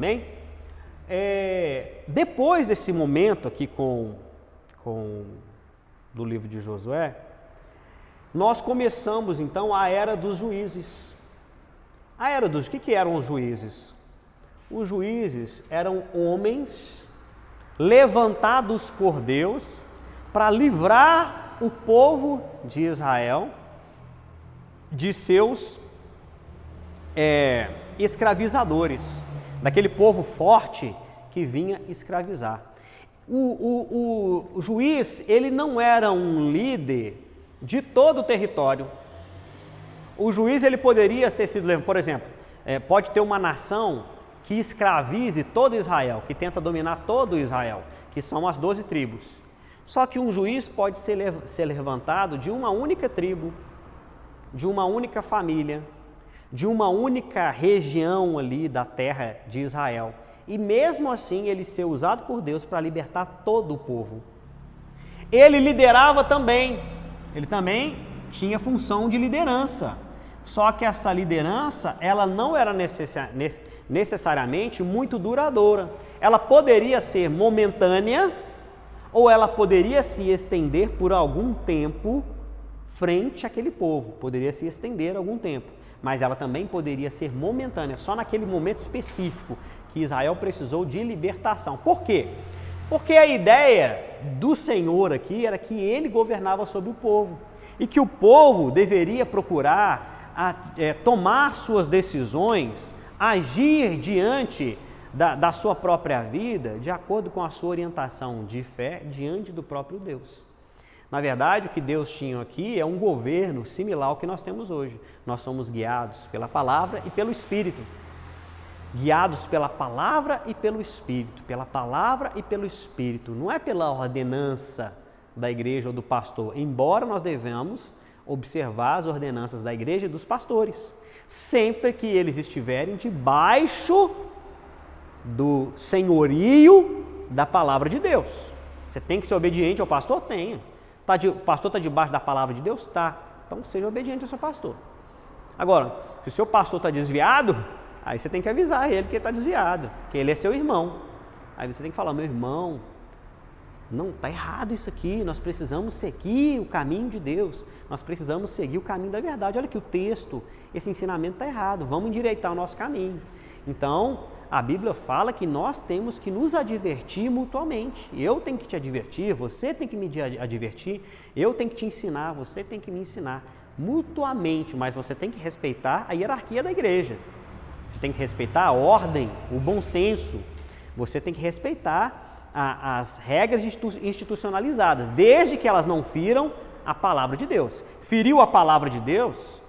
Amém? Depois desse momento aqui do livro de Josué, nós começamos então a era dos juízes. O que eram os juízes? Os juízes eram homens levantados por Deus para livrar o povo de Israel de seus escravizadores, daquele povo forte que vinha escravizar. O juiz, ele não era um líder de todo o território. O juiz, ele poderia ter sido, por exemplo, pode ter uma nação que escravize todo Israel, que tenta dominar todo Israel, que são as 12 tribos. Só que um juiz pode ser levantado de uma única tribo, de uma única família, de uma única região ali da terra de Israel. E mesmo assim ele ser usado por Deus para libertar todo o povo. Ele liderava também, ele também tinha função de liderança. Só que essa liderança, ela não era necessariamente muito duradoura. Ela poderia ser momentânea ou ela poderia se estender por algum tempo frente àquele povo. Poderia se estender algum tempo, mas ela também poderia ser momentânea, só naquele momento específico que Israel precisou de libertação. Por quê? Porque a ideia do Senhor aqui era que ele governava sobre o povo e que o povo deveria procurar tomar suas decisões, agir diante da sua própria vida, de acordo com a sua orientação de fé diante do próprio Deus. Na verdade, o que Deus tinha aqui é um governo similar ao que nós temos hoje. Nós somos guiados pela palavra e pelo Espírito. Guiados pela palavra e pelo Espírito. Pela palavra e pelo Espírito. Não é pela ordenança da igreja ou do pastor, embora nós devamos observar as ordenanças da igreja e dos pastores, sempre que eles estiverem debaixo do senhorio da palavra de Deus. Você tem que ser obediente ao pastor? Tenha. O pastor está debaixo da palavra de Deus? Tá. Então seja obediente ao seu pastor. Agora, se o seu pastor está desviado, aí você tem que avisar ele que ele está desviado, porque ele é seu irmão. Aí você tem que falar: meu irmão, não, está errado isso aqui, nós precisamos seguir o caminho de Deus, nós precisamos seguir o caminho da verdade. Olha que o texto, esse ensinamento está errado, vamos endireitar o nosso caminho. Então, a Bíblia fala que nós temos que nos advertir mutuamente. Eu tenho que te advertir, você tem que me advertir, eu tenho que te ensinar, você tem que me ensinar mutuamente, mas você tem que respeitar a hierarquia da igreja. Você tem que respeitar a ordem, o bom senso, você tem que respeitar as regras institucionalizadas, desde que elas não firam a palavra de Deus. Feriu a palavra de Deus,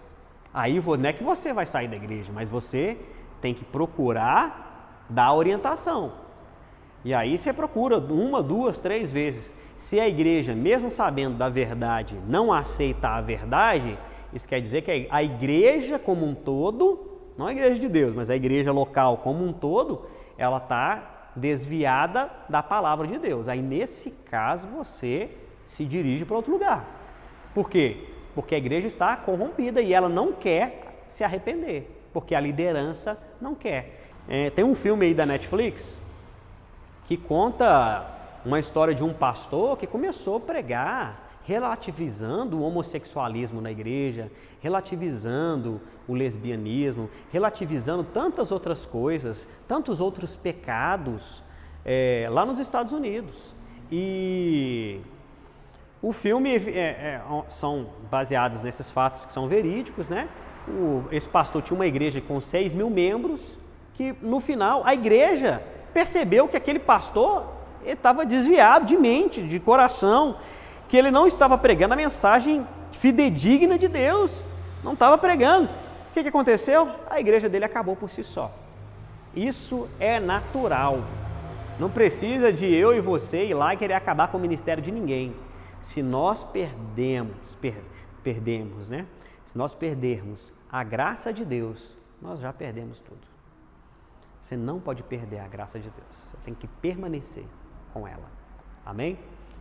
aí não é que você vai sair da igreja, mas você tem que procurar dar orientação. E aí você procura 1, 2, 3 vezes. Se a igreja, mesmo sabendo da verdade, não aceita a verdade, isso quer dizer que a igreja como um todo, não a igreja de Deus, mas a igreja local como um todo, ela está desviada da palavra de Deus. Aí nesse caso você se dirige para outro lugar. Por quê? Porque a igreja está corrompida e ela não quer se arrepender, porque a liderança não quer. Tem um filme aí da Netflix que conta uma história de um pastor que começou a pregar relativizando o homossexualismo na igreja, relativizando o lesbianismo, relativizando tantas outras coisas, tantos outros pecados lá nos Estados Unidos. E o filme são baseados nesses fatos que são verídicos, né? Esse pastor tinha uma igreja com 6 mil membros, que no final a igreja percebeu que aquele pastor estava desviado de mente, de coração, que ele não estava pregando a mensagem fidedigna de Deus, não estava pregando. O que aconteceu? A igreja dele acabou por si só. Isso é natural. Não precisa de eu e você ir lá e querer acabar com o ministério de ninguém. Se nós perdemos, né? Se nós perdermos a graça de Deus, nós já perdemos tudo. Você não pode perder a graça de Deus. Você tem que permanecer com ela. Amém?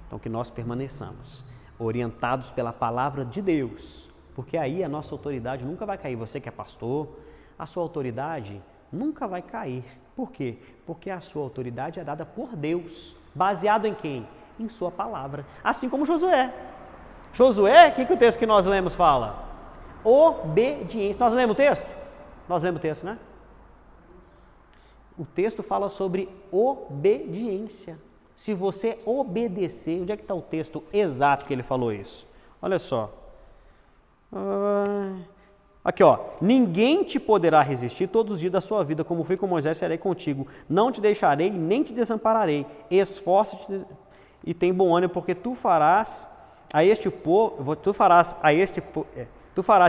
Então que nós permaneçamos orientados pela palavra de Deus, porque aí a nossa autoridade nunca vai cair. Você que é pastor, a sua autoridade nunca vai cair. Por quê? Porque a sua autoridade é dada por Deus. Baseado em quem? Em sua palavra. Assim como Josué. Josué, o que o texto que nós lemos fala? Obediência. Nós lemos o texto? Nós lemos o texto, né? O texto fala sobre obediência. Se você obedecer, onde é que está o texto exato que ele falou isso? Olha só. Aqui, ó. Ninguém te poderá resistir todos os dias da sua vida, como fui com Moisés, serei contigo. Não te deixarei, nem te desampararei. Esforça-te e tem bom ânimo, porque tu farás a este povo, tu farás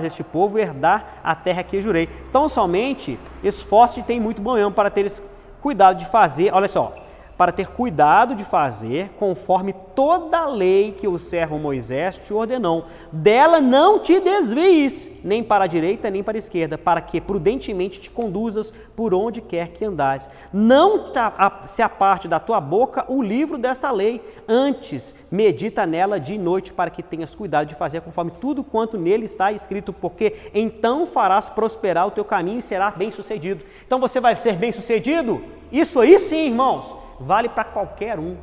este povo herdar a terra que jurei. Então, somente esforço e tem muito bom ânimo para teres cuidado de fazer, olha só, para ter cuidado de fazer conforme toda a lei que o servo Moisés te ordenou. Dela não te desvies, nem para a direita, nem para a esquerda, para que prudentemente te conduzas por onde quer que andares. Não se aparte da tua boca o livro desta lei, antes medita nela dia e noite, para que tenhas cuidado de fazer conforme tudo quanto nele está escrito, porque então farás prosperar o teu caminho e será bem-sucedido. Então você vai ser bem-sucedido? Isso aí sim, irmãos, vale para qualquer um,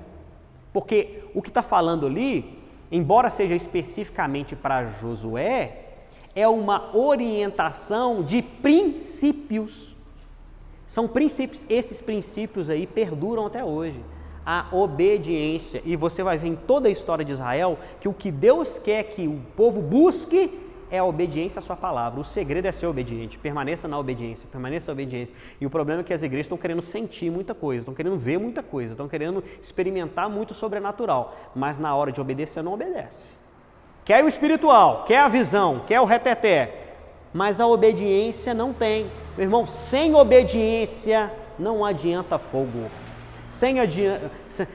porque o que está falando ali, embora seja especificamente para Josué, é uma orientação de princípios. São princípios, esses princípios aí perduram até hoje. A obediência, e você vai ver em toda a história de Israel que o que Deus quer que o povo busque é a obediência à sua palavra. O segredo é ser obediente, permaneça na obediência, permaneça na obediência. E o problema é que as igrejas estão querendo sentir muita coisa, estão querendo ver muita coisa, estão querendo experimentar muito sobrenatural, mas na hora de obedecer não obedece. Quer o espiritual, quer a visão, quer o reteté, mas a obediência não tem. Meu irmão, sem obediência não adianta fogo.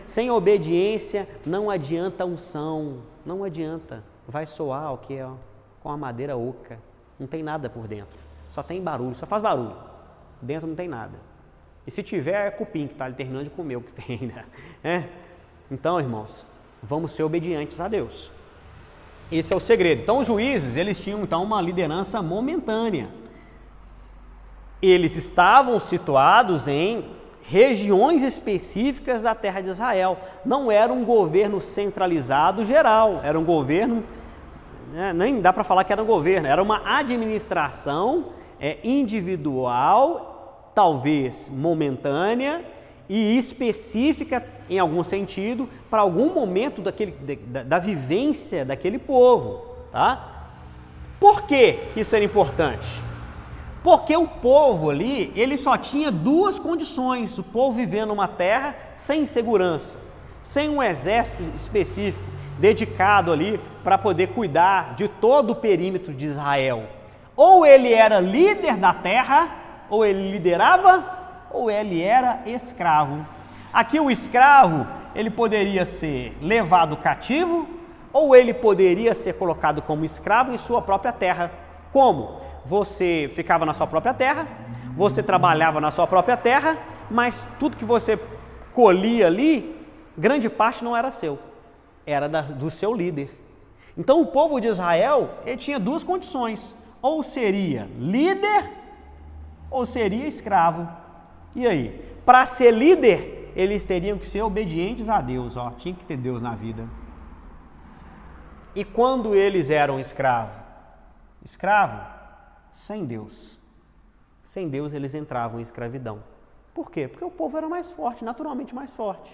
Sem obediência não adianta unção, não adianta. Vai soar o que é, ó, com a madeira oca, não tem nada por dentro, só tem barulho, só faz barulho, dentro não tem nada. E se tiver, é cupim que está ali terminando de comer o que tem, né? Então, irmãos, vamos ser obedientes a Deus. Esse é o segredo. Então, os juízes, eles tinham então uma liderança momentânea. Eles estavam situados em regiões específicas da terra de Israel. Não era um governo centralizado geral, era um governo, nem dá para falar que era um governo, era uma administração individual, talvez momentânea e específica em algum sentido para algum momento da vivência daquele povo, tá? Por que isso era importante? Porque o povo ali, ele só tinha duas condições: o povo vivendo numa terra sem segurança, sem um exército específico dedicado ali para poder cuidar de todo o perímetro de Israel. Ou ele era líder da terra, ou ele liderava, ou ele era escravo. Aqui o escravo, ele poderia ser levado cativo, ou ele poderia ser colocado como escravo em sua própria terra. Como? Você ficava na sua própria terra, você trabalhava na sua própria terra, mas tudo que você colhia ali, grande parte não era seu, era do seu líder. Então o povo de Israel, ele tinha duas condições: ou seria líder, ou seria escravo. E aí? Para ser líder, eles teriam que ser obedientes a Deus, ó, tinha que ter Deus na vida. E quando eles eram escravo, sem Deus. Sem Deus eles entravam em escravidão. Por quê? Porque o povo era mais forte, naturalmente mais forte.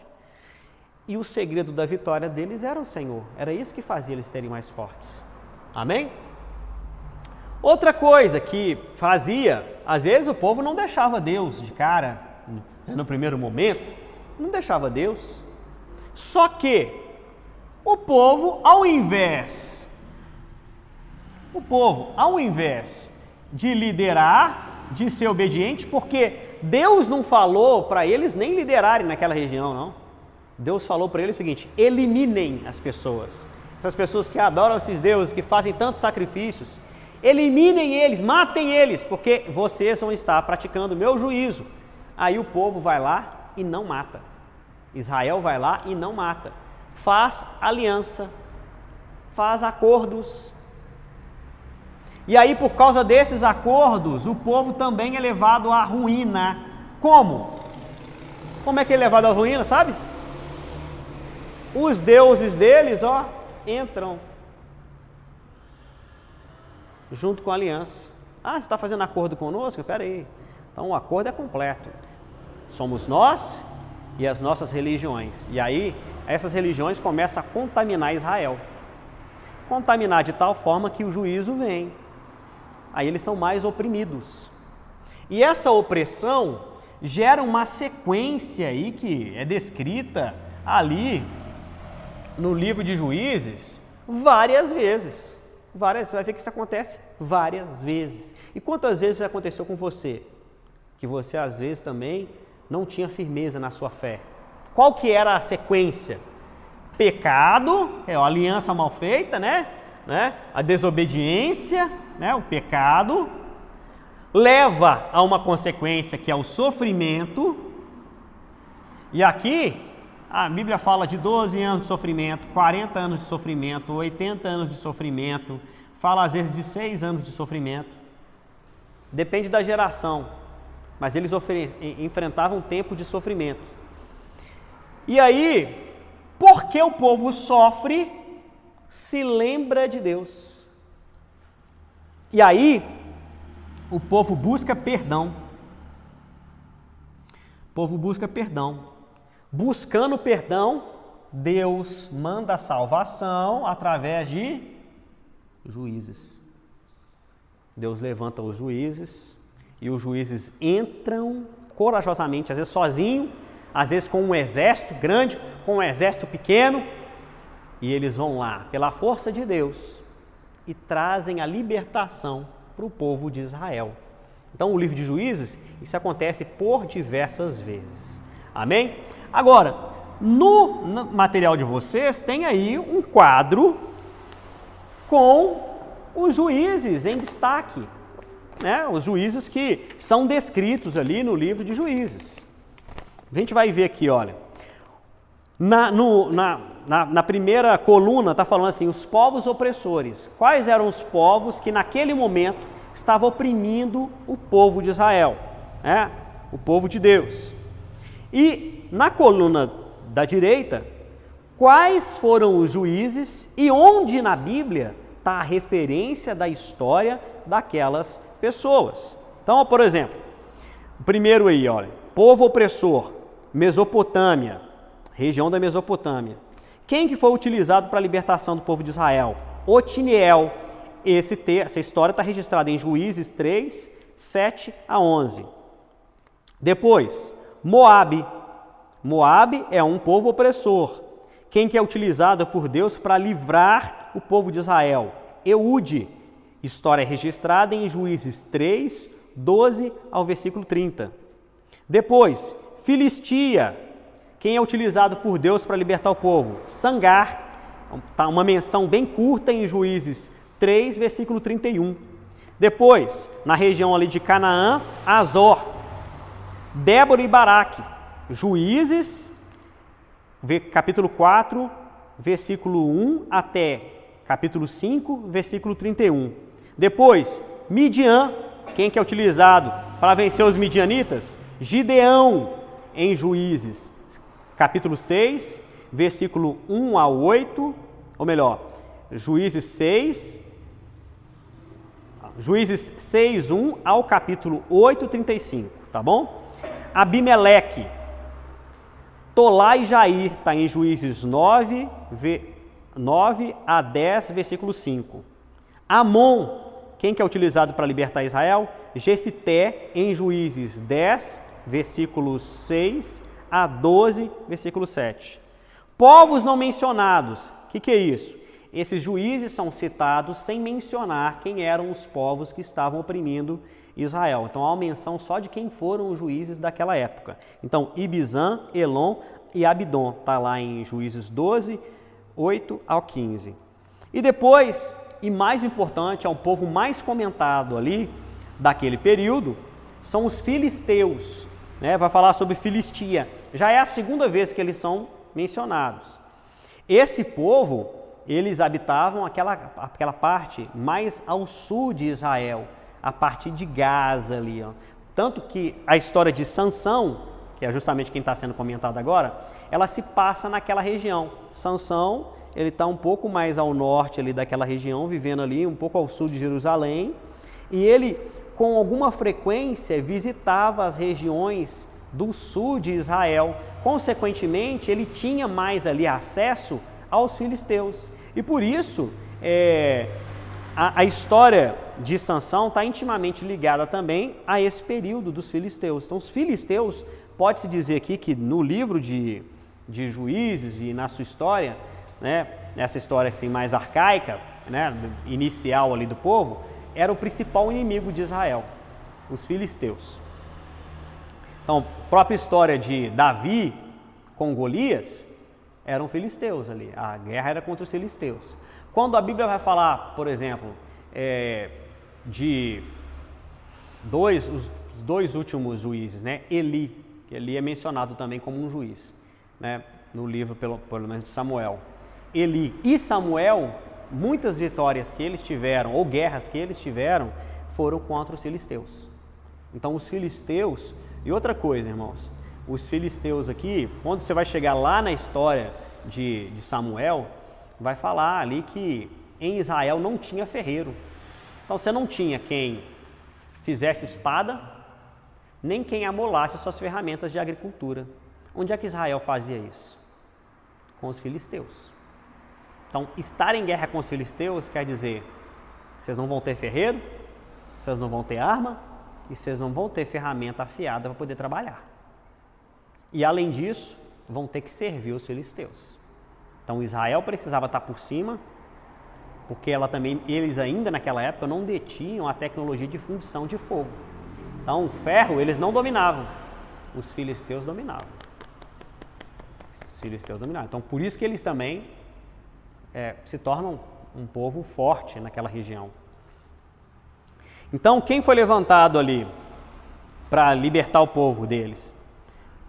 E o segredo da vitória deles era o Senhor. Era isso que fazia eles serem mais fortes. Amém? Outra coisa que fazia, às vezes o povo não deixava Deus de cara, no primeiro momento, não deixava Deus. Só que o povo, ao invés de liderar, de ser obediente, porque Deus não falou para eles nem liderarem naquela região, não. Deus falou para eles o seguinte: eliminem as pessoas. Essas pessoas que adoram esses deuses, que fazem tantos sacrifícios, eliminem eles, matem eles, porque vocês vão estar praticando o meu juízo. Aí o povo vai lá e não mata. Israel vai lá e não mata. Faz aliança, faz acordos. E aí, por causa desses acordos, o povo também é levado à ruína. Como? Como é que ele é levado à ruína, sabe? Os deuses deles, entram junto com a aliança. Ah, você está fazendo acordo conosco? Espera aí. Então o acordo é completo. Somos nós e as nossas religiões. E aí, essas religiões começam a contaminar Israel. Contaminar de tal forma que o juízo vem. Aí eles são mais oprimidos. E essa opressão gera uma sequência aí que é descrita ali no livro de Juízes várias vezes. Você vai ver que isso acontece várias vezes. E quantas vezes isso aconteceu com você? Que você às vezes também não tinha firmeza na sua fé. Qual que era a sequência? Pecado, é a aliança mal feita, né? A desobediência, né? O pecado leva a uma consequência que é o sofrimento. E aqui a Bíblia fala de 12 anos de sofrimento, 40 anos de sofrimento, 80 anos de sofrimento, fala às vezes de 6 anos de sofrimento. Depende da geração, mas eles enfrentavam um tempo de sofrimento. E aí, porque o povo sofre, se lembra de Deus. E aí, o povo busca perdão. O povo busca perdão. Buscando perdão, Deus manda a salvação através de juízes. Deus levanta os juízes e os juízes entram corajosamente, às vezes sozinho, às vezes com um exército grande, com um exército pequeno, e eles vão lá, pela força de Deus, e trazem a libertação para o povo de Israel. Então, o livro de Juízes, isso acontece por diversas vezes. Amém? Agora, no material de vocês, tem aí um quadro com os juízes em destaque, né? Os juízes que são descritos ali no livro de Juízes. A gente vai ver aqui, olha, na primeira coluna está falando assim, os povos opressores. Quais eram os povos que naquele momento estavam oprimindo o povo de Israel, né? O povo de Deus. E na coluna da direita, quais foram os juízes e onde na Bíblia está a referência da história daquelas pessoas. Então, por exemplo, o primeiro aí, olha, povo opressor, Mesopotâmia, região da Mesopotâmia. Quem que foi utilizado para a libertação do povo de Israel? Otiniel. Essa história está registrada em Juízes 3, 7 a 11. Depois, Moabe. Moabe é um povo opressor. Quem que é utilizado por Deus para livrar o povo de Israel? Eude. História registrada em Juízes 3, 12 ao versículo 30. Depois, Filistia. Quem é utilizado por Deus para libertar o povo? Sangar. Tá uma menção bem curta em Juízes 3, versículo 31. Depois, na região ali de Canaã, Azor. Débora e Baraque. Juízes, capítulo 4, versículo 1 até capítulo 5, versículo 31. Depois, Midian. Quem que é utilizado para vencer os midianitas? Gideão, em Juízes, capítulo 6, versículo 1 a 8, ou melhor, Juízes 6, 1 ao capítulo 8, 35, tá bom? Abimeleque. Tolá e Jair, está em Juízes 9 a 10, versículo 5. Amon, quem que é utilizado para libertar Israel? Jefité, em Juízes 10, versículos 6 a 12, versículo 7. Povos não mencionados, o que é isso? Esses juízes são citados sem mencionar quem eram os povos que estavam oprimindo Israel. Então, há uma menção só de quem foram os juízes daquela época. Então, Ibizan, Elon e Abidom, está lá em Juízes 12, 8 ao 15. E depois, e mais importante, é o povo mais comentado ali, daquele período, são os filisteus, né? Vai falar sobre Filistia. Já é a segunda vez que eles são mencionados. Esse povo, eles habitavam aquela parte mais ao sul de Israel, a partir de Gaza ali, ó. Tanto que a história de Sansão, que é justamente quem está sendo comentado agora, ela se passa naquela região. Sansão, ele está um pouco mais ao norte ali daquela região, vivendo ali um pouco ao sul de Jerusalém, e ele, com alguma frequência, visitava as regiões do sul de Israel. Consequentemente, ele tinha mais ali acesso aos filisteus. E por isso, a história de Sansão está intimamente ligada também a esse período dos filisteus. Então, os filisteus, pode-se dizer aqui que no livro de Juízes e na sua história, né, nessa história assim, mais arcaica, né, inicial ali do povo, era o principal inimigo de Israel, os filisteus. Então, a própria história de Davi com Golias eram filisteus ali, a guerra era contra os filisteus. Quando a Bíblia vai falar, por exemplo, de os dois últimos juízes, né, Eli, que Eli é mencionado também como um juiz, né, no livro pelo menos de Samuel. Eli e Samuel, muitas vitórias que eles tiveram, ou guerras que eles tiveram, foram contra os filisteus. Então os filisteus, e outra coisa, irmãos, os filisteus aqui, quando você vai chegar lá na história de Samuel, vai falar ali que em Israel não tinha ferreiro. Então você não tinha quem fizesse espada, nem quem amolasse suas ferramentas de agricultura. Onde é que Israel fazia isso? Com os filisteus. Então, estar em guerra com os filisteus quer dizer, vocês não vão ter ferreiro, vocês não vão ter arma e vocês não vão ter ferramenta afiada para poder trabalhar. E além disso, vão ter que servir os filisteus. Então, Israel precisava estar por cima, porque eles ainda naquela época não detinham a tecnologia de fundição de fogo. Então, o ferro eles não dominavam, os filisteus dominavam. Os filisteus dominavam. Então, por isso que eles também se tornam um povo forte naquela região. Então, quem foi levantado ali para libertar o povo deles?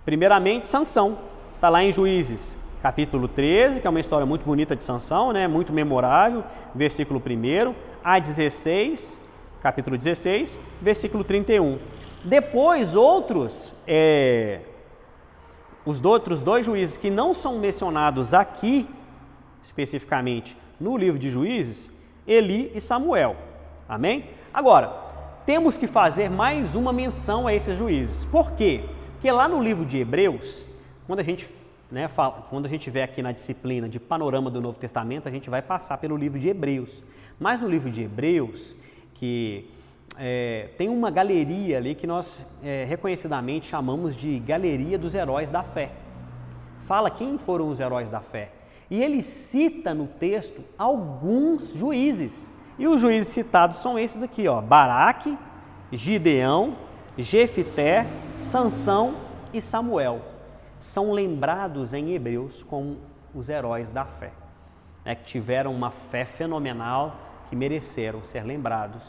Primeiramente, Sansão. Está lá em Juízes, capítulo 13, que é uma história muito bonita de Sansão, né? Muito memorável, versículo 1 a 16, capítulo 16, versículo 31. Depois, os outros dois juízes que não são mencionados aqui, especificamente no livro de Juízes, Eli e Samuel. Amém? Agora, temos que fazer mais uma menção a esses juízes. Por quê? Porque lá no livro de Hebreus, quando a gente vê aqui na disciplina de panorama do Novo Testamento, a gente vai passar pelo livro de Hebreus. Mas no livro de Hebreus, que tem uma galeria ali que nós reconhecidamente chamamos de Galeria dos Heróis da Fé. Fala quem foram os heróis da fé. E ele cita no texto alguns juízes. E os juízes citados são esses aqui, ó: Baraque, Gideão, Jefité, Sansão e Samuel. São lembrados em Hebreus como os heróis da fé, que tiveram uma fé fenomenal, que mereceram ser lembrados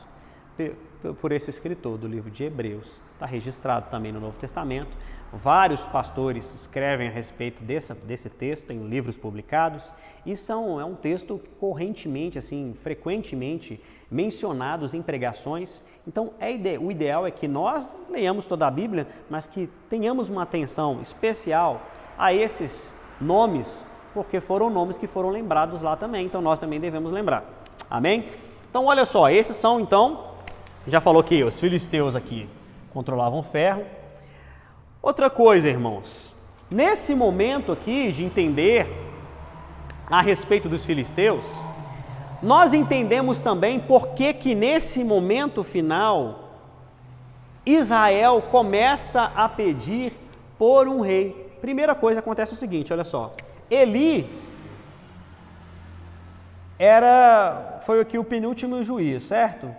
por esse escritor do livro de Hebreus. Está registrado também no Novo Testamento. Vários pastores escrevem a respeito desse texto, tem livros publicados, e é um texto correntemente, assim, frequentemente mencionados em pregações. Então, o ideal é que nós leiamos toda a Bíblia, mas que tenhamos uma atenção especial a esses nomes, porque foram nomes que foram lembrados lá também, então nós também devemos lembrar. Amém? Então, olha só, esses são, então, já falou que os filisteus aqui controlavam ferro. Outra coisa, irmãos, nesse momento aqui de entender a respeito dos filisteus, nós entendemos também por que nesse momento final Israel começa a pedir por um rei. Primeira coisa, acontece o seguinte, olha só. Eli foi aqui o penúltimo juiz, certo?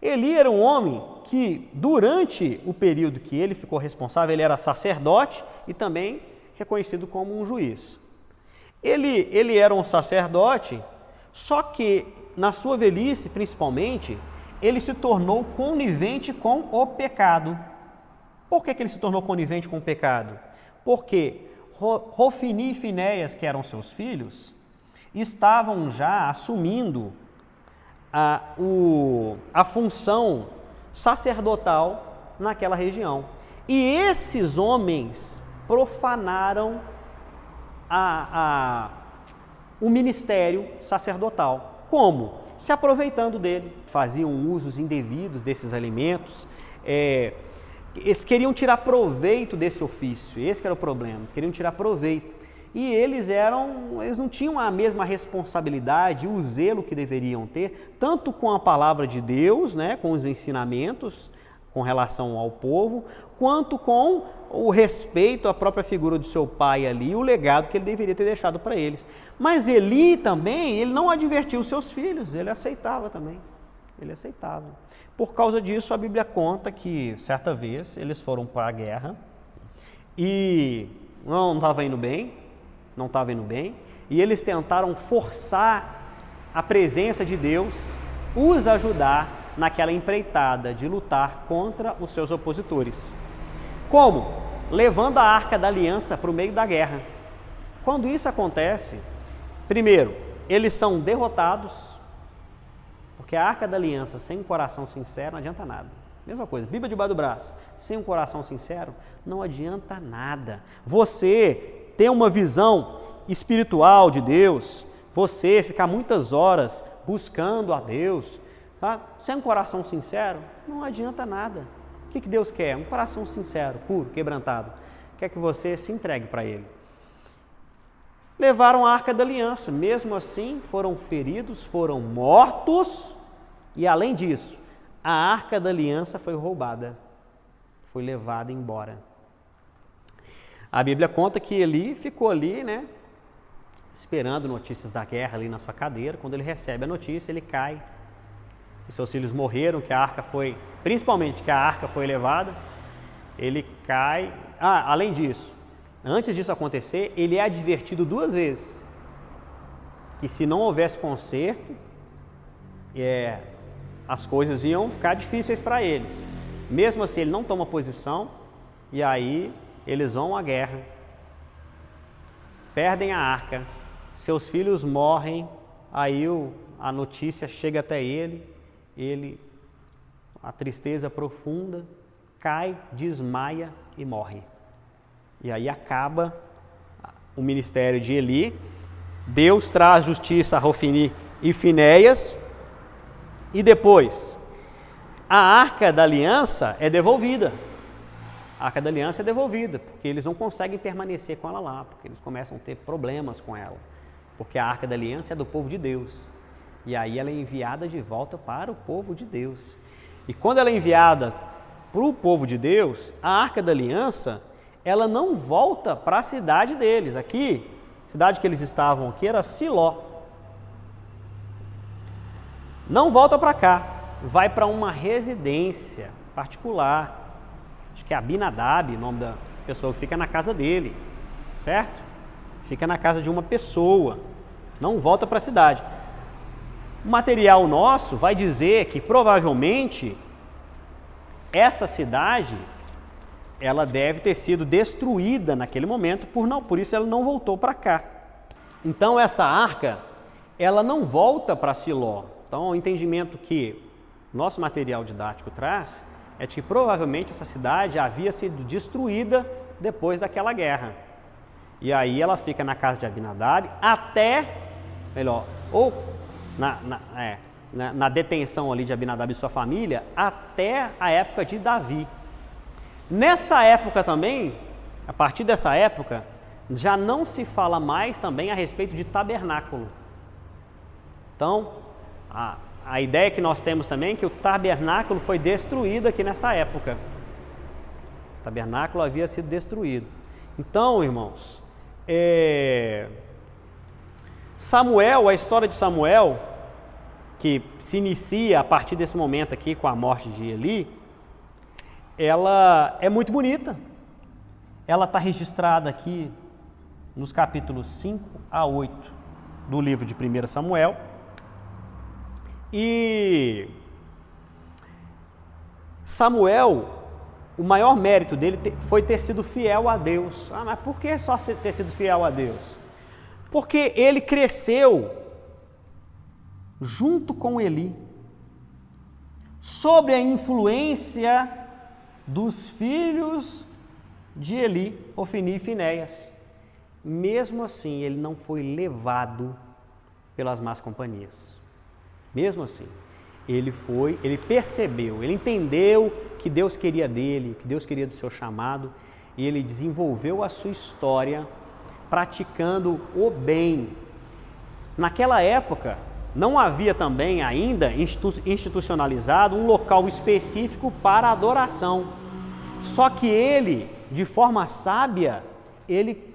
Eli era um homem que, durante o período que ele ficou responsável, ele era sacerdote e também reconhecido como um juiz. Ele era um sacerdote, só que na sua velhice, principalmente, ele se tornou conivente com o pecado. Por que ele se tornou conivente com o pecado? Porque Rofini e Finéias, que eram seus filhos, estavam já assumindo a função sacerdotal naquela região. E esses homens profanaram o ministério sacerdotal. Como? Se aproveitando dele. Faziam usos indevidos desses alimentos. Eles queriam tirar proveito desse ofício. Esse que era o problema. Eles queriam tirar proveito. E eles não tinham a mesma responsabilidade, o zelo que deveriam ter, tanto com a palavra de Deus, né, com os ensinamentos com relação ao povo, quanto com o respeito à própria figura do seu pai ali, o legado que ele deveria ter deixado para eles. Mas Eli também, ele não advertiu os seus filhos, ele aceitava também, ele aceitava. Por causa disso, a Bíblia conta que, certa vez, eles foram para a guerra e não estava indo bem, e eles tentaram forçar a presença de Deus, os ajudar naquela empreitada de lutar contra os seus opositores. Como? Levando a Arca da Aliança para o meio da guerra. Quando isso acontece, primeiro, eles são derrotados, porque a Arca da Aliança sem um coração sincero não adianta nada. Mesma coisa, Bíblia debaixo do braço, sem um coração sincero não adianta nada. Você ter uma visão espiritual de Deus, você ficar muitas horas buscando a Deus, tá? Sem um coração sincero, não adianta nada. O que Deus quer? Um coração sincero, puro, quebrantado. Quer que você se entregue para Ele. Levaram a Arca da Aliança, mesmo assim foram feridos, foram mortos, e além disso, a Arca da Aliança foi roubada, foi levada embora. A Bíblia conta que Eli ficou ali, né, esperando notícias da guerra ali na sua cadeira. Quando ele recebe a notícia, ele cai. Que seus filhos morreram, que a arca foi, principalmente que a arca foi levada, ele cai. Além disso, antes disso acontecer, ele é advertido 2 vezes que se não houvesse conserto, as coisas iam ficar difíceis para eles. Mesmo assim, ele não toma posição, e aí eles vão à guerra, perdem a arca, seus filhos morrem, aí a notícia chega até ele, a tristeza profunda, cai, desmaia e morre. E aí acaba o ministério de Eli. Deus traz justiça a Hofni e Finéias, e depois a Arca da Aliança é devolvida. A Arca da Aliança é devolvida, porque eles não conseguem permanecer com ela lá, porque eles começam a ter problemas com ela, porque a Arca da Aliança é do povo de Deus, e aí ela é enviada de volta para o povo de Deus. E quando ela é enviada para o povo de Deus, a Arca da Aliança, ela não volta para a cidade deles. Aqui, a cidade que eles estavam aqui era Siló. Não volta para cá, vai para uma residência particular. Acho que é Abinadab, o nome da pessoa que fica na casa dele, certo? Fica na casa de uma pessoa, não volta para a cidade. O material nosso vai dizer que provavelmente essa cidade, ela deve ter sido destruída naquele momento, por isso ela não voltou para cá. Então essa arca, ela não volta para Siló. Então o entendimento que nosso material didático traz é que provavelmente essa cidade havia sido destruída depois daquela guerra. E aí ela fica na casa de Abinadab na detenção ali de Abinadab e sua família, até a época de Davi. Nessa época também, a partir dessa época, já não se fala mais também a respeito de tabernáculo. Então, a ideia que nós temos também é que o tabernáculo foi destruído aqui nessa época. O tabernáculo havia sido destruído. Então, irmãos, Samuel, a história de Samuel, que se inicia a partir desse momento aqui com a morte de Eli, ela é muito bonita. Ela está registrada aqui nos capítulos 5 a 8 do livro de 1 Samuel. E Samuel, o maior mérito dele foi ter sido fiel a Deus. Mas por que só ter sido fiel a Deus? Porque ele cresceu junto com Eli, sob a influência dos filhos de Eli, Ofni e Finéias. Mesmo assim, ele não foi levado pelas más companhias. Mesmo assim, ele percebeu, ele entendeu que Deus queria dele, que Deus queria do seu chamado, e ele desenvolveu a sua história praticando o bem. Naquela época, não havia também ainda institucionalizado um local específico para adoração. Só que ele, de forma sábia, ele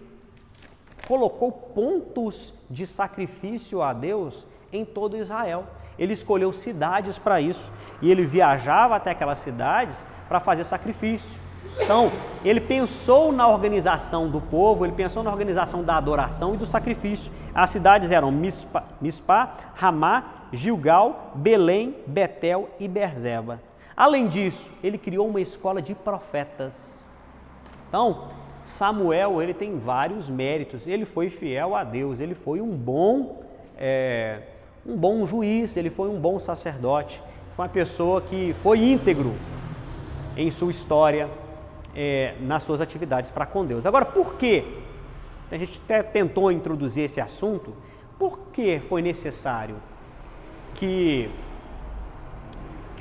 colocou pontos de sacrifício a Deus em todo Israel. Ele escolheu cidades para isso e ele viajava até aquelas cidades para fazer sacrifício. Então, ele pensou na organização do povo, ele pensou na organização da adoração e do sacrifício. As cidades eram Mispá, Ramá, Gilgal, Belém, Betel e Berzeba. Além disso, ele criou uma escola de profetas. Então, Samuel, ele tem vários méritos. Ele foi fiel a Deus, ele foi um bom juiz, ele foi um bom sacerdote. Foi uma pessoa que foi íntegro em sua história, nas suas atividades para com Deus. Agora, por quê? A gente até tentou introduzir esse assunto. Por que foi necessário que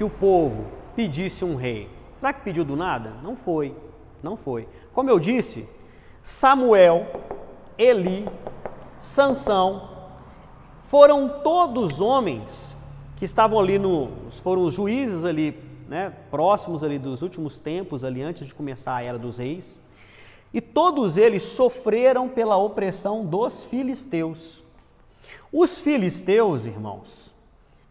o povo pedisse um rei? Será que pediu do nada? Não foi, não foi. Como eu disse, Samuel, Eli, Sansão, foram todos homens que estavam ali, foram os juízes ali, próximos ali dos últimos tempos, ali antes de começar a Era dos Reis, e todos eles sofreram pela opressão dos filisteus. Os filisteus, irmãos,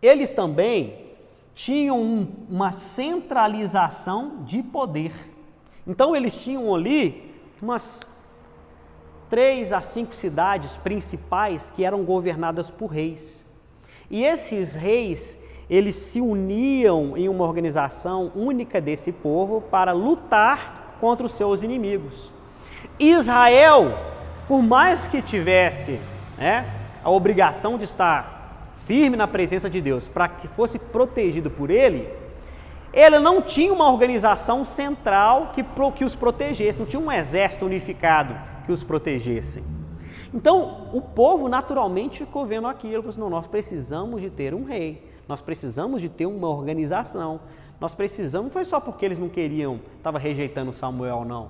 eles também tinham uma centralização de poder. Então eles tinham ali umas 3 a 5 cidades principais que eram governadas por reis. E esses reis, eles se uniam em uma organização única desse povo para lutar contra os seus inimigos. Israel, por mais que tivesse a obrigação de estar firme na presença de Deus para que fosse protegido por ele não tinha uma organização central que os protegesse, não tinha um exército unificado que os protegesse. Então, o povo naturalmente ficou vendo aquilo, falou assim, não, nós precisamos de ter um rei, nós precisamos de ter uma organização, nós precisamos, não foi só porque eles não queriam, estavam rejeitando Samuel, não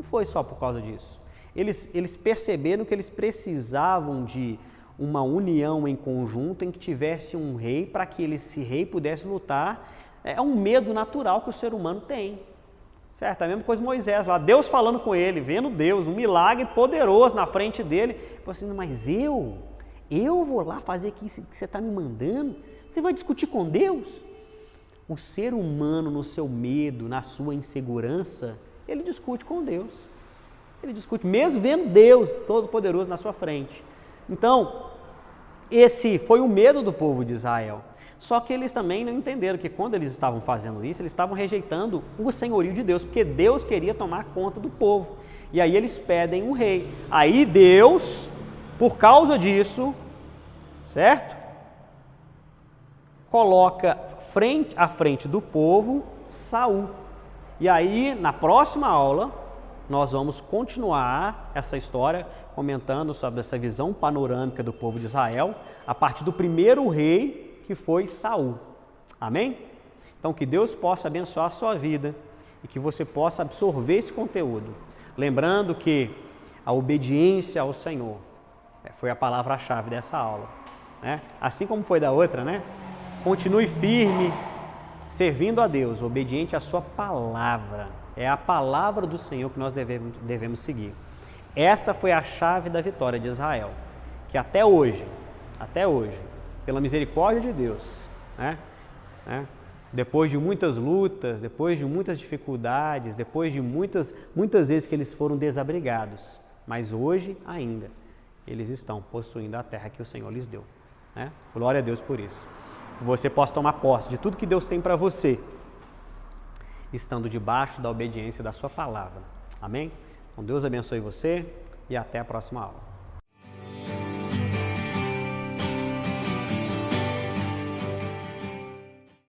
foi só por causa disso. Eles perceberam que eles precisavam de uma união em conjunto, em que tivesse um rei, para que esse rei pudesse lutar. É um medo natural que o ser humano tem, certo? A mesma coisa Moisés lá, Deus falando com ele, vendo Deus, um milagre poderoso na frente dele, falou assim, mas eu vou lá fazer aqui isso que você está me mandando? Você vai discutir com Deus? O ser humano, no seu medo, na sua insegurança, ele discute com Deus. Ele discute, mesmo vendo Deus Todo-Poderoso na sua frente. Então, esse foi o medo do povo de Israel. Só que eles também não entenderam que quando eles estavam fazendo isso, eles estavam rejeitando o senhorio de Deus, porque Deus queria tomar conta do povo. E aí eles pedem um rei. Aí Deus, por causa disso, certo? Coloca à frente do povo Saul. E aí, na próxima aula, nós vamos continuar essa história, comentando sobre essa visão panorâmica do povo de Israel, a partir do primeiro rei, que foi Saul. Amém? Então, que Deus possa abençoar a sua vida e que você possa absorver esse conteúdo. Lembrando que a obediência ao Senhor foi a palavra-chave dessa aula. Assim como foi da outra, Continue firme, servindo a Deus, obediente à sua palavra. É a palavra do Senhor que nós devemos seguir. Essa foi a chave da vitória de Israel, que até hoje, pela misericórdia de Deus, depois de muitas lutas, depois de muitas dificuldades, depois de muitas vezes que eles foram desabrigados, mas hoje ainda eles estão possuindo a terra que o Senhor lhes deu. Glória a Deus por isso. Que você possa tomar posse de tudo que Deus tem para você, estando debaixo da obediência da sua palavra. Amém? Então Deus abençoe você e até a próxima aula.